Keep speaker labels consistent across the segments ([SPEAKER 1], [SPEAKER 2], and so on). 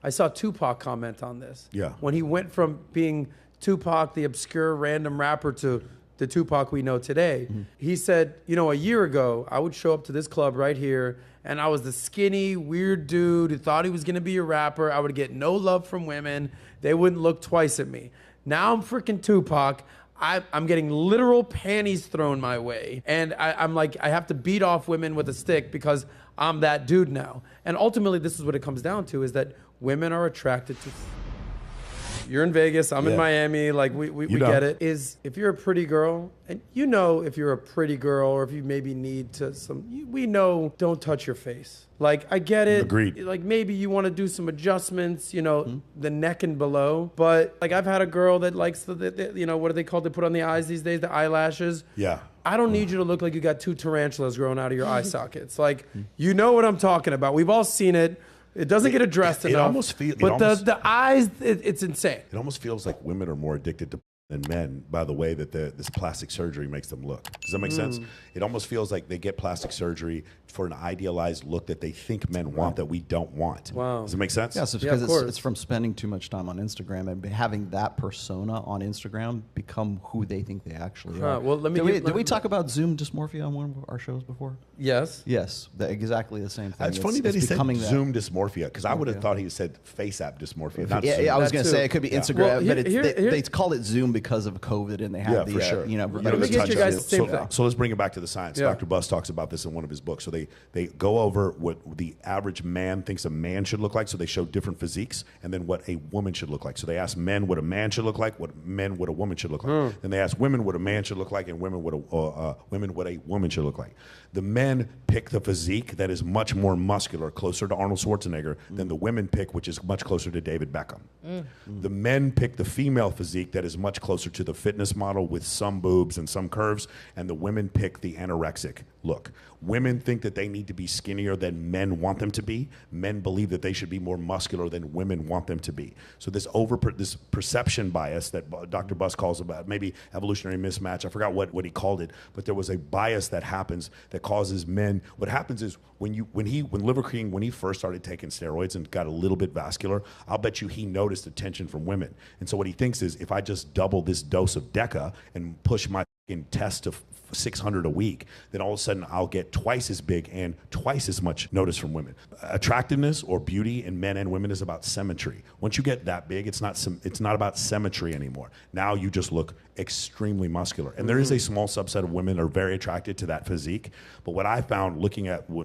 [SPEAKER 1] I saw Tupac comment on this.
[SPEAKER 2] Yeah.
[SPEAKER 1] When he went from being Tupac, the obscure random rapper, to the Tupac we know today, he said, you know, a year ago, I would show up to this club right here, and I was the skinny, weird dude who thought he was gonna be a rapper. I would get no love from women. They wouldn't look twice at me. Now I'm freaking Tupac. I'm getting literal panties thrown my way. And I'm like, I have to beat off women with a stick because I'm that dude now. And ultimately, this is what it comes down to, is that women are attracted to... You're in Vegas, I'm in Miami, like we get it. Is if you're a pretty girl, and you know if you're a pretty girl or if you maybe need to we know don't touch your face. Like, I get it.
[SPEAKER 2] Agreed.
[SPEAKER 1] Like, maybe you want to do some adjustments, you know, the neck and below. But like, I've had a girl that likes the you know, what are they called? They put on the eyes these days, the eyelashes.
[SPEAKER 2] Yeah.
[SPEAKER 1] I don't need you to look like you got 2 tarantulas growing out of your eye sockets. Like, you know what I'm talking about. We've all seen it. It doesn't get addressed enough.
[SPEAKER 2] It almost feels...
[SPEAKER 1] But the eyes, it's insane.
[SPEAKER 2] It almost feels like women are more addicted to than men by the way that this plastic surgery makes them look. Does that make sense? It almost feels like they get plastic surgery for an idealized look that they think men want that we don't want.
[SPEAKER 1] Wow.
[SPEAKER 2] Does it make sense?
[SPEAKER 3] Yes, because it's from spending too much time on Instagram and having that persona on Instagram become who they think they actually are.
[SPEAKER 1] Well,
[SPEAKER 3] did we talk about Zoom dysmorphia on one of our shows before?
[SPEAKER 1] Yes.
[SPEAKER 3] Yes, exactly the same thing.
[SPEAKER 2] It's funny that he said Zoom dysmorphia, because I would have thought he said face app dysmorphia. Not Zoom.
[SPEAKER 3] Yeah, I was going to say it could be Instagram,
[SPEAKER 1] Well,
[SPEAKER 3] but they called it Zoom because of COVID, and they had
[SPEAKER 2] for sure.
[SPEAKER 3] you know,
[SPEAKER 1] Let me get you guys the same thing.
[SPEAKER 2] So let's bring it back to the science.
[SPEAKER 1] Yeah.
[SPEAKER 2] Dr. Buss talks about this in one of his books. So they go over what the average man thinks a man should look like. So they show different physiques, and then what a woman should look like. So they ask men what a man should look like, what a woman should look like. Then they ask women what a man should look like, and women what a woman should look like. The men pick the physique that is much more muscular, closer to Arnold Schwarzenegger, than the women pick, which is much closer to David Beckham. The men pick the female physique that is much closer to the fitness model with some boobs and some curves, and the women pick the anorexic look. Women think that they need to be skinnier than men want them to be. Men believe that they should be more muscular than women want them to be. So this perception bias that Dr. Buss calls about, maybe evolutionary mismatch, I forgot what he called it, but there was a bias that happens that causes men. What happens is when Liver King, when he first started taking steroids and got a little bit vascular, I'll bet you he noticed attention from women. And so what he thinks is, if I just double this dose of Deca and push my test to 600 a week, then all of a sudden I'll get twice as big and twice as much notice from women. Attractiveness or beauty in men and women is about symmetry. Once you get that big, it's not about symmetry anymore. Now you just look extremely muscular. And there is a small subset of women that are very attracted to that physique. But what I found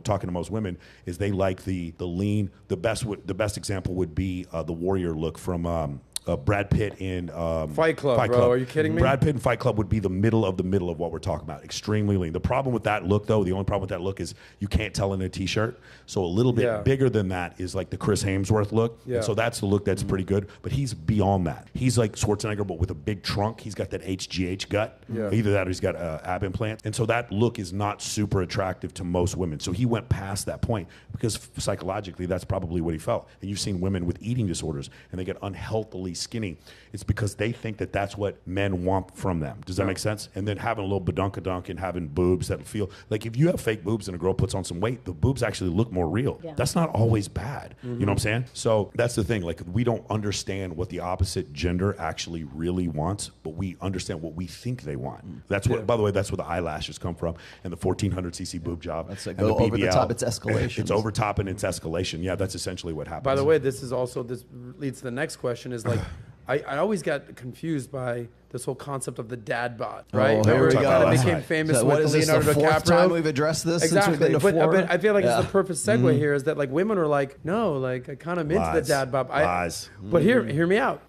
[SPEAKER 2] talking to most women is they like the lean. The best example would be the warrior look from Brad Pitt in
[SPEAKER 1] Fight Club, bro. Are you kidding me?
[SPEAKER 2] Brad Pitt in Fight Club would be the middle of what we're talking about. Extremely lean. The problem with that look, though, the only problem with that look is you can't tell in a T-shirt. So a little bit bigger than that is like the Chris Hemsworth look. Yeah. And so that's the look that's pretty good. But he's beyond that. He's like Schwarzenegger, but with a big trunk. He's got that HGH gut. Yeah. Either that or he's got ab implants. And so that look is not super attractive to most women. So he went past that point because psychologically that's probably what he felt. And you've seen women with eating disorders and they get unhealthily skinny. It's because they think that that's what men want from them. Does that make sense? And then having a little badunkadunk and having boobs that feel like, if you have fake boobs and a girl puts on some weight, the boobs actually look more real. Yeah. That's not always bad. You know what I'm saying? So that's the thing. Like, we don't understand what the opposite gender actually really wants, but we understand what we think they want. That's what, by the way, that's where the eyelashes come from, and the 1400cc boob job.
[SPEAKER 3] That's like, go over the top, it's escalation.
[SPEAKER 2] It's over top and it's escalation. Yeah, that's essentially what happens.
[SPEAKER 1] By the way, this leads to the next question is like, I always got confused by this whole concept of the dad bod, right?
[SPEAKER 3] Oh, here we go.
[SPEAKER 1] Kind of became famous
[SPEAKER 3] so
[SPEAKER 1] with Leonardo DiCaprio. The fourth time
[SPEAKER 3] we've addressed this
[SPEAKER 1] exactly.
[SPEAKER 3] Since we've been to
[SPEAKER 1] but I feel like it's the perfect segue here is that like women are like, no, like I kind of into the dad bod.
[SPEAKER 2] Lies.
[SPEAKER 1] But hear me out.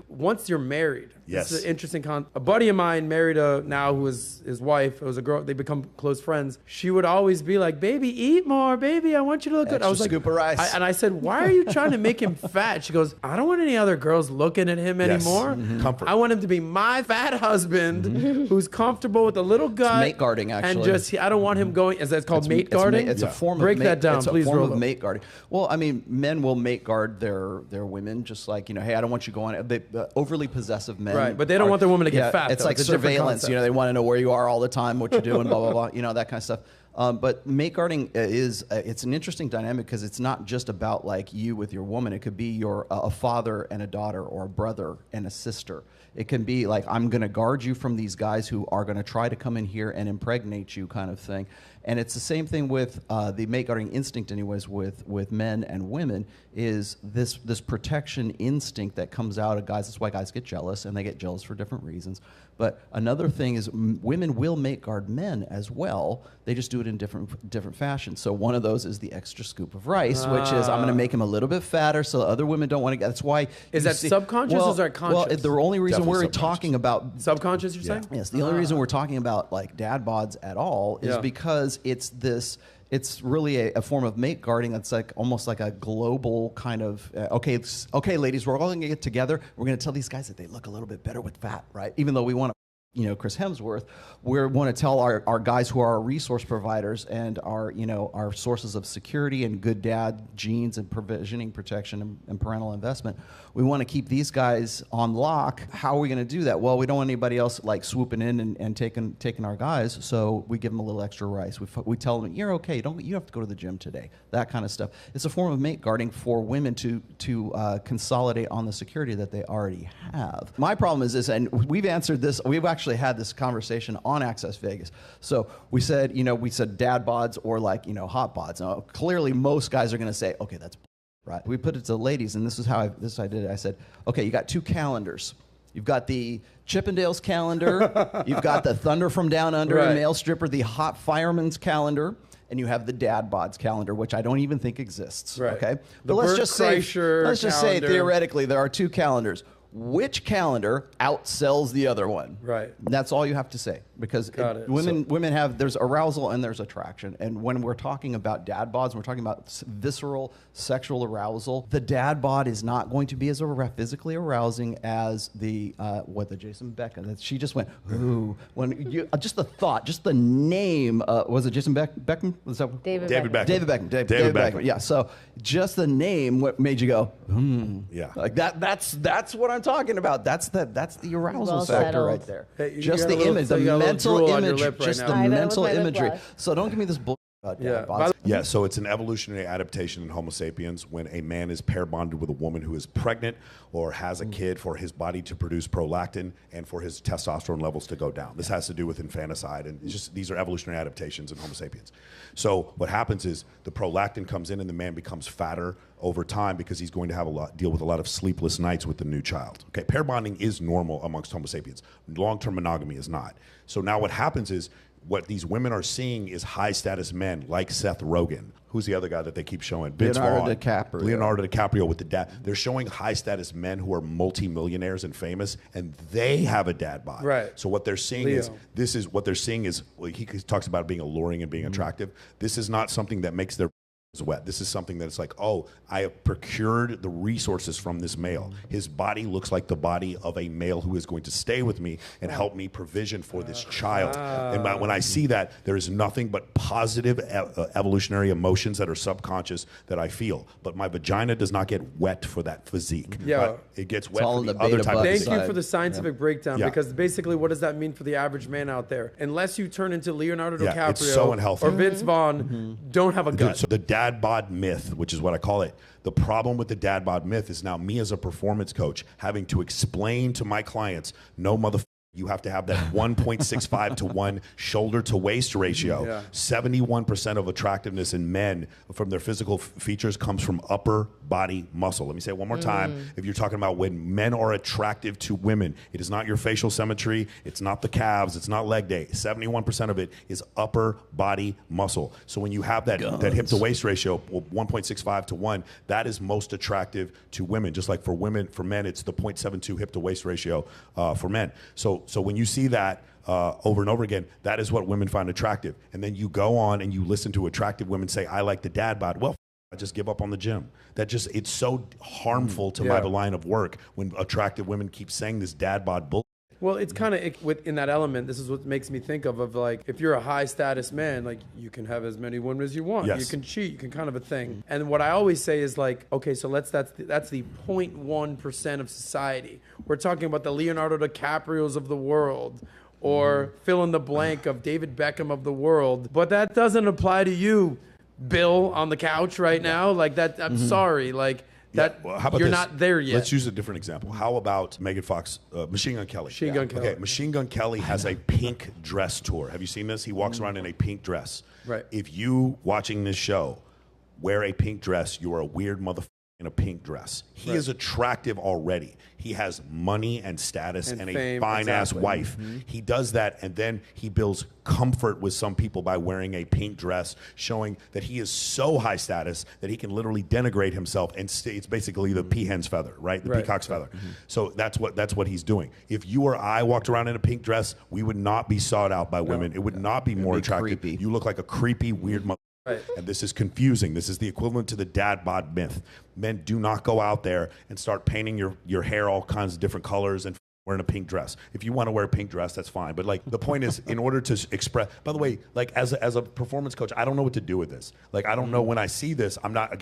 [SPEAKER 1] Once you're married,
[SPEAKER 2] yes.
[SPEAKER 1] This is an interesting a buddy of mine married now who was his wife. It was a girl. They become close friends. She would always be like, baby, eat more. Baby, I want you to look good. I was like,
[SPEAKER 3] scoop of rice.
[SPEAKER 1] And I said, why are you trying to make him fat? She goes, I don't want any other girls looking at him anymore.
[SPEAKER 2] Comfort.
[SPEAKER 1] I want him to be my fat husband who's comfortable with a little gut.
[SPEAKER 3] It's mate guarding, actually.
[SPEAKER 1] And just, I don't want him going, is that called mate guarding?
[SPEAKER 3] It's a form
[SPEAKER 1] Break
[SPEAKER 3] of
[SPEAKER 1] that down, please.
[SPEAKER 3] It's a form of mate guarding. Well, I mean, men will mate guard their women, just like, hey, I don't want you going, overly possessive men.
[SPEAKER 1] Right, but they don't want their woman to get fat.
[SPEAKER 3] It's like surveillance, they want to know where you are all the time, what you're doing, blah, blah, blah, that kind of stuff. But mate guarding is it's an interesting dynamic because it's not just about like you with your woman. It could be your a father and a daughter, or a brother and a sister. It can be like, I'm going to guard you from these guys who are going to try to come in here and impregnate you, kind of thing. And it's the same thing with the mate guarding instinct, anyways, with men and women, is this protection instinct that comes out of guys. That's why guys get jealous, and they get jealous for different reasons. But another thing is women will mate guard men as well. They just do it in different fashions. So one of those is the extra scoop of rice, which is I'm going to make him a little bit fatter so other women don't want to get. That's why.
[SPEAKER 1] Is that subconscious or is that conscious?
[SPEAKER 3] Well, the only reason
[SPEAKER 2] Definitely
[SPEAKER 3] we're talking about
[SPEAKER 1] subconscious, you're saying?
[SPEAKER 3] Yes, the only reason we're talking about like dad bods at all is because it's this. It's really a form of mate guarding that's like almost like a global kind of okay, ladies, we're all going to get together. We're going to tell these guys that they look a little bit better with fat, right? Even though we want to, Chris Hemsworth, we want to tell our guys who are our resource providers and our sources of security and good dad genes and provisioning, protection, and parental investment. We want to keep these guys on lock. How are we going to do that? Well, we don't want anybody else like swooping in and taking our guys, so we give them a little extra rice. We tell them, you're okay. You have to go to the gym today. That kind of stuff. It's a form of mate guarding for women to consolidate on the security that they already have. My problem is this, and we've answered this. We've actually had this conversation on Access Vegas. So we said dad bods or like, hot bods. Now, clearly most guys are going to say, okay, that's right. We put it to the ladies, and this is how I did it. I said, okay, you got two calendars. You've got the Chippendales calendar. You've got the Thunder from Down Under and Male Stripper, the Hot Fireman's calendar. And you have the dad bods calendar, which I don't even think exists.
[SPEAKER 1] Right.
[SPEAKER 3] Okay,
[SPEAKER 1] but
[SPEAKER 3] let's just say theoretically there are two calendars. Which calendar outsells the other one?
[SPEAKER 1] Right.
[SPEAKER 3] That's all you have to say, because women have, there's arousal and there's attraction. And when we're talking about dad bods, we're talking about visceral sexual arousal. The dad bod is not going to be as physically arousing as the Jason Beckham. She just went, ooh. When you just the thought, just the name, was it Jason Beckham? Was that
[SPEAKER 4] David
[SPEAKER 3] Beckham. David Beckham. Yeah. So just the name, what made you go,
[SPEAKER 2] Yeah.
[SPEAKER 3] like that. That's what I'm talking about. That's the arousal
[SPEAKER 4] Well
[SPEAKER 3] factor
[SPEAKER 4] settled.
[SPEAKER 3] right there.
[SPEAKER 1] Hey,
[SPEAKER 3] Just the image, the mental image, just the
[SPEAKER 4] now.
[SPEAKER 3] mental
[SPEAKER 4] I bet it was my lip
[SPEAKER 3] imagery.
[SPEAKER 4] gloss.
[SPEAKER 3] So don't give me this bullshit about dad bods.
[SPEAKER 2] Yeah, so it's an evolutionary adaptation in Homo sapiens when a man is pair bonded with a woman who is pregnant or has a kid, for his body to produce prolactin and for his testosterone levels to go down. This has to do with infanticide, and these are evolutionary adaptations in Homo sapiens. So what happens is the prolactin comes in and the man becomes fatter over time because he's going to have deal with a lot of sleepless nights with the new child. Okay, pair bonding is normal amongst Homo sapiens. Long-term monogamy is not. So now what happens is, what these women are seeing is high-status men like Seth Rogen. Who's the other guy that they keep showing?
[SPEAKER 3] Leonardo DiCaprio.
[SPEAKER 2] Leonardo DiCaprio with the dad. They're showing high-status men who are multimillionaires and famous, and they have a dad bod.
[SPEAKER 1] Right.
[SPEAKER 2] So what they're seeing he talks about being alluring and being attractive. This is not something that makes their wet. This is something that's like, oh, I have procured the resources from this male. His body looks like the body of a male who is going to stay with me and help me provision for this child. And when I see that, there is nothing but positive evolutionary emotions that are subconscious that I feel. But my vagina does not get wet for that physique.
[SPEAKER 1] Yeah.
[SPEAKER 2] But it gets wet
[SPEAKER 3] all
[SPEAKER 2] for
[SPEAKER 3] in
[SPEAKER 2] the
[SPEAKER 3] the
[SPEAKER 2] other
[SPEAKER 3] beta
[SPEAKER 2] type of
[SPEAKER 3] bud
[SPEAKER 1] Thank
[SPEAKER 2] physique.
[SPEAKER 1] you for the scientific breakdown,
[SPEAKER 2] Yeah.
[SPEAKER 1] because basically what does that mean for the average man out there? Unless you turn into Leonardo
[SPEAKER 2] Yeah,
[SPEAKER 1] DiCaprio
[SPEAKER 2] it's so unhealthy.
[SPEAKER 1] or Vince Vaughn, don't have a gut.
[SPEAKER 2] So the dad bod myth, which is what I call it, the problem with the dad bod myth is now me as a performance coach having to explain to my clients, no motherfucker, you have to have that 1.65 to 1 shoulder to waist ratio.
[SPEAKER 1] Yeah.
[SPEAKER 2] 71% of attractiveness in men from their physical features comes from upper body muscle. Let me say it one more time. If you're talking about when men are attractive to women, it is not your facial symmetry, it's not the calves, it's not leg day. 71% of it is upper body muscle. So when you have that hip to waist ratio, 1.65 to 1, that is most attractive to women. Just like for men, it's the 0.72 hip to waist ratio for men. So when you see that over and over again, that is what women find attractive. And then you go on and you listen to attractive women say, I like the dad bod. Well, I just give up on the gym. It's so harmful to my line of work when attractive women keep saying this dad bod bull.
[SPEAKER 1] Well, it's kind of in that element. This is what makes me think of like, if you're a high status man, like you can have as many women as you want.
[SPEAKER 2] Yes.
[SPEAKER 1] You can cheat. You can kind of a thing. And what I always say is like, okay, so that's the 0.1% of society. We're talking about the Leonardo DiCaprios of the world. or fill in the blank of David Beckham of the world. But that doesn't apply to you, Bill, on the couch right now. Like that, I'm sorry. Like that,
[SPEAKER 2] well, how about
[SPEAKER 1] you're
[SPEAKER 2] this?
[SPEAKER 1] not there yet.
[SPEAKER 2] Let's use a different example. How about Megan Fox, Machine Gun Kelly?
[SPEAKER 1] Machine Gun Kelly.
[SPEAKER 2] Okay, Machine Gun Kelly has a pink dress tour. Have you seen this? He walks around in a pink dress.
[SPEAKER 1] Right.
[SPEAKER 2] If you watching this show wear a pink dress, you are a weird motherfucker in a pink dress. He is attractive already. He has money and status and
[SPEAKER 1] fame,
[SPEAKER 2] a fine-ass wife. He does that, and then he builds comfort with some people by wearing a pink dress, showing that he is so high status that he can literally denigrate himself, and it's basically the peahen's feather, right? The peacock's feather. So that's what he's doing. If you or I walked around in a pink dress, we would not be sought out by women. It would not be more attractive.
[SPEAKER 3] Creepy.
[SPEAKER 2] You look like a creepy, weird motherfucker.
[SPEAKER 1] Right.
[SPEAKER 2] And this is confusing. This is the equivalent to the dad bod myth. Men do not go out there and start painting your hair all kinds of different colors and wearing a pink dress. If you want to wear a pink dress, that's fine. But like the point is, in order to express, by the way, like as a performance coach, I don't know what to do with this. Like I don't know when I see this, I'm not,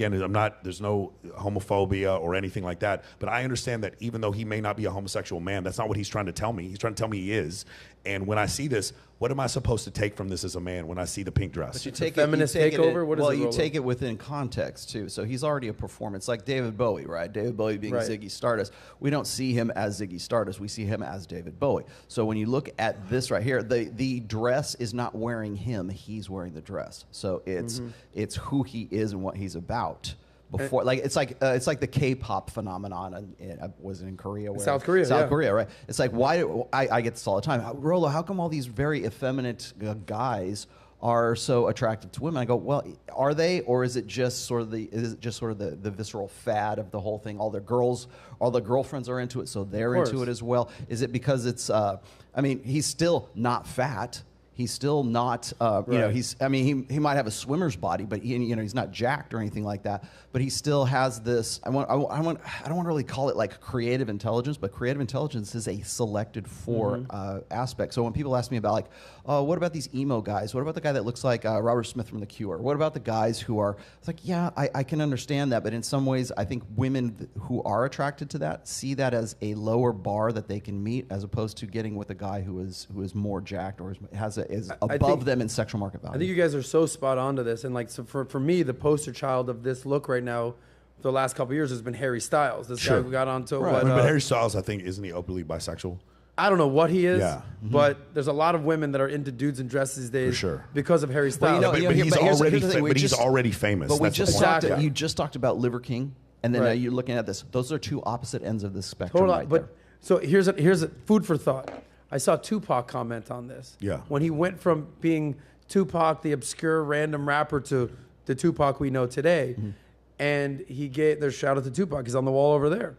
[SPEAKER 2] there's no homophobia or anything like that. But I understand that even though he may not be a homosexual man, that's not what he's trying to tell me. He's trying to tell me he is. And when I see this, what am I supposed to take from this as a man when I see the pink dress?
[SPEAKER 3] But you take
[SPEAKER 1] feminist takeover? What is
[SPEAKER 3] well,
[SPEAKER 1] it,
[SPEAKER 3] you
[SPEAKER 1] Rolo?
[SPEAKER 3] take it within context too. So he's already a performance, like David Bowie, right? David Bowie being Ziggy Stardust. We don't see him as Ziggy Stardust. We see him as David Bowie. So when you look at this right here, the dress is not wearing him; he's wearing the dress. So it's who he is and what he's about. Before, like it's like the K-pop phenomenon, and was it in Korea? Where,
[SPEAKER 1] South Korea,
[SPEAKER 3] South Korea, right? It's like I get this all the time. Rolo, how come all these very effeminate guys are so attractive to women? I go, well, are they, or is it just sort of the visceral fad of the whole thing? All the girlfriends are into it, so they're into it as well. Is it because it's? I mean, he's still not fat. He's still not, you know, he might have a swimmer's body, but he's not jacked or anything like that. But he still has this, I don't want to really call it like creative intelligence, but creative intelligence is a selected for aspect. So when people ask me about like, what about these emo guys? What about the guy that looks like Robert Smith from The Cure? What about the guys who are, it's like, yeah, I can understand that. But in some ways, I think women who are attracted to that see that as a lower bar that they can meet, as opposed to getting with a guy who is more jacked or is above them in sexual market value.
[SPEAKER 1] I think you guys are so spot on to this. And like, so for me, the poster child of this look right now, the last couple of years has been Harry Styles. This guy who got onto
[SPEAKER 2] but Harry Styles, I think, isn't he openly bisexual?
[SPEAKER 1] I don't know what he is,
[SPEAKER 2] but
[SPEAKER 1] there's a lot of women that are into dudes in dresses these days
[SPEAKER 2] For sure.
[SPEAKER 1] because of Harry Styles.
[SPEAKER 3] Well,
[SPEAKER 2] but he's
[SPEAKER 3] just
[SPEAKER 2] already famous.
[SPEAKER 3] But
[SPEAKER 1] Exactly.
[SPEAKER 3] you just talked about Liver King, and then now you're looking at this. Those are two opposite ends of the spectrum.
[SPEAKER 1] Hold on,
[SPEAKER 3] right
[SPEAKER 1] but
[SPEAKER 3] there.
[SPEAKER 1] so here's a food for thought. I saw Tupac comment on this.
[SPEAKER 2] Yeah.
[SPEAKER 1] When he went from being Tupac, the obscure random rapper, to the Tupac we know today. And he gave, there's shout out to Tupac, he's on the wall over there.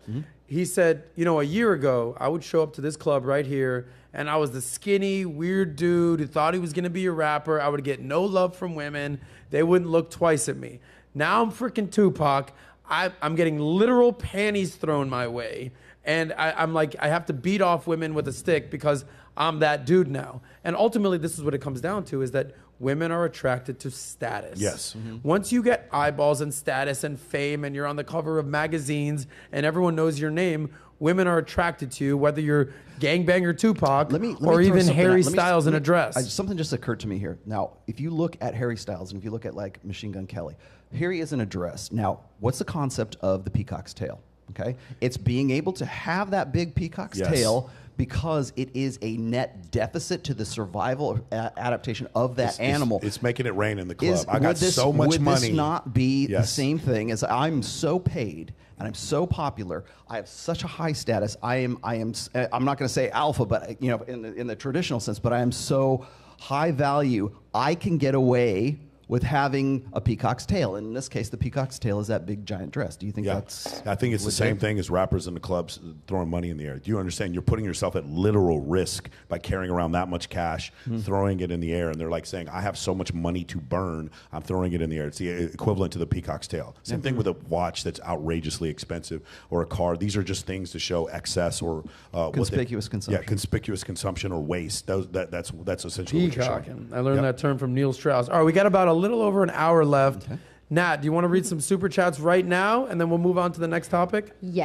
[SPEAKER 1] He said, a year ago, I would show up to this club right here, and I was the skinny, weird dude who thought he was gonna be a rapper. I would get no love from women. They wouldn't look twice at me. Now I'm freaking Tupac. I'm getting literal panties thrown my way. And I'm like, I have to beat off women with a stick because I'm that dude now. And ultimately, this is what it comes down to, is that women are attracted to status.
[SPEAKER 2] Yes.
[SPEAKER 1] Once you get eyeballs and status and fame and you're on the cover of magazines and everyone knows your name, women are attracted to you, whether you're gangbanger Tupac or even Harry Styles in a dress.
[SPEAKER 3] Something just occurred to me here. Now, if you look at Harry Styles and if you look at like Machine Gun Kelly, here he is in a dress. Now, what's the concept of the peacock's tail? Okay, it's being able to have that big peacock's tail because it is a net deficit to the survival adaptation of that animal.
[SPEAKER 2] It's making it rain in the club. I got so much money.
[SPEAKER 3] Would this not be the same thing as I'm so paid and I'm so popular? I have such a high status. I'm not going to say alpha, but in the traditional sense, but I am so high value. I can get away with having a peacock's tail. And in this case, the peacock's tail is that big giant dress. Do you think that's...
[SPEAKER 2] I think it's the same thing as rappers in the clubs throwing money in the air. Do you understand? You're putting yourself at literal risk by carrying around that much cash, throwing it in the air. And they're like saying, I have so much money to burn, I'm throwing it in the air. It's the equivalent to the peacock's tail. Same thing with a watch that's outrageously expensive or a car. These are just things to show excess or...
[SPEAKER 3] conspicuous consumption.
[SPEAKER 2] Yeah, conspicuous consumption or waste. That's essentially
[SPEAKER 1] Peacocking. I learned that term from Neil Strauss. All right, we got about a little over an hour left. Nat, do you want to read some super chats right now, and then we'll move on to the next topic?
[SPEAKER 4] Yes.